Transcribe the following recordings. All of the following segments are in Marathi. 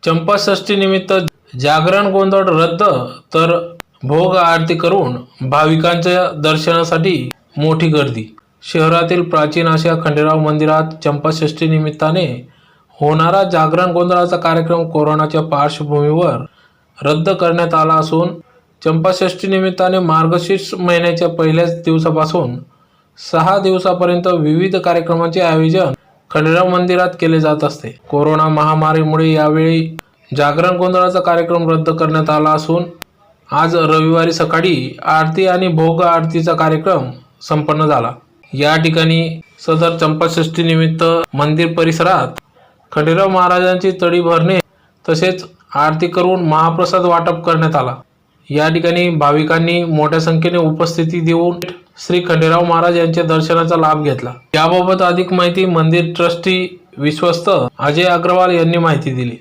चंपाषष्ठी निमित्त जागरण गोंधळ रद्द तर भोग आरती करून भाविकांच्या दर्शनासाठी मोठी गर्दी। शहरातील प्राचीन अशा खंडेराव मंदिरात चंपाषष्ठी निमित्ताने होणारा जागरण गोंधळाचा कार्यक्रम कोरोनाच्या पार्श्वभूमीवर रद्द करण्यात आला असून चंपाषष्ठी निमित्ताने मार्गशीर्ष महिन्याच्या पहिल्याच दिवसापासून 6 दिवसापर्यंत विविध कार्यक्रमांचे आयोजन खंडेराव मंदिरात केले जात असते। कोरोना महामारीमुळे यावेळी जागरण गोंधळाचा कार्यक्रम रद्द करण्यात आला असून आज रविवारी सकाळी आरती आणि भोग आरतीचा कार्यक्रम संपन्न झाला। या ठिकाणी सदर चंपाषष्ठी निमित्त मंदिर परिसरात खंडेराव महाराजांची तळी भरणे तसेच आरती करून महाप्रसाद वाटप करण्यात आला। या ठिकाणी भाविकांनी मोठ्या संख्येने उपस्थिती देऊन श्री खंडेराव महाराज यांच्या दर्शनाचा लाभ घेतला। याबाबत अधिक माहिती मंदिर ट्रस्टी विश्वस्त अजय अग्रवाल यांनी माहिती दिली।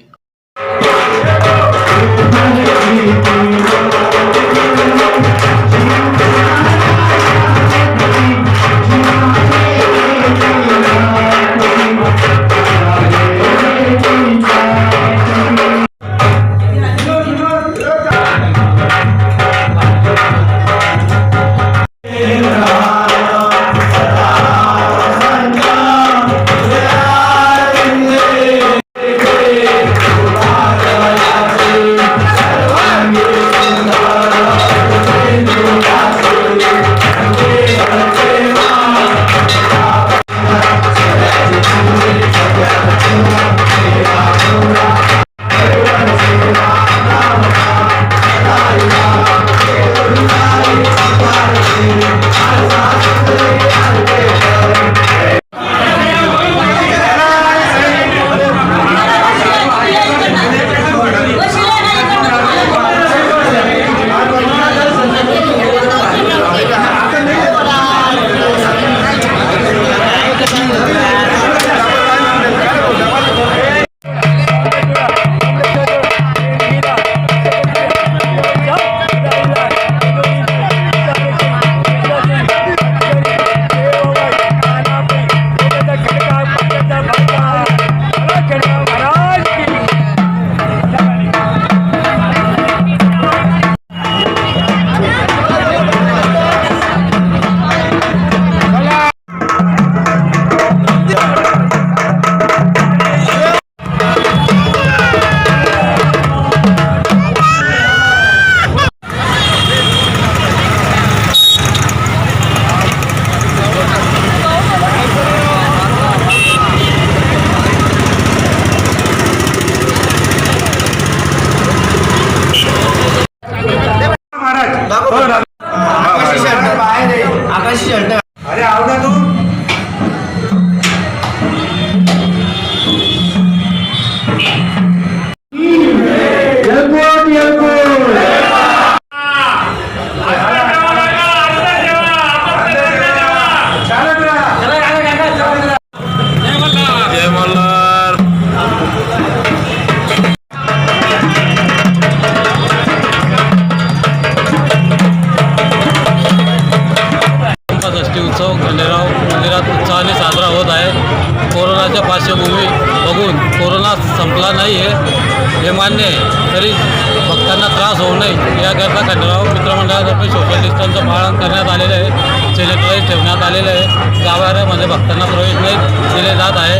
अरे आओ ना तू उत्सव खंडेराव मंदिरात उत्साहाने साजरा होत आहे। कोरोनाच्या पार्श्वभूमी बघून कोरोना संपला नाही आहे हे मान्य आहे, तरी भक्तांना त्रास होऊ नये याकरता खंडेराव मित्रमंडळातर्फे सोशल डिस्टन्सचं पालन करण्यात आलेलं आहे। सॅनिटाईज ठेवण्यात आलेलं आहे। गाभाऱ्यामध्ये भक्तांना प्रवेश नाही दिले जात आहे।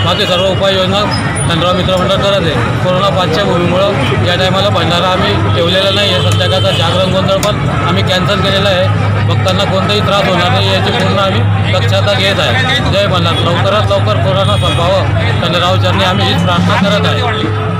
बाकी सर्व उपाययोजना खंडेराव मित्रमंडळ करत आहे। कोरोना पार्श्वभूमीमुळं या टायमाला भंडारा आम्ही ठेवलेला नाही आहे। संध्याकाळचा जागरण गोंधळ पण आम्ही कॅन्सल केलेला आहे। भक्तांना कोणताही त्रास होणार नाही याची पूर्ण आम्ही दक्षता घेत आहे। जय भंडार। लवकरात लवकर कोरोना संपावं खंडेराव चरणी आम्ही हीच प्रार्थना करत आहे।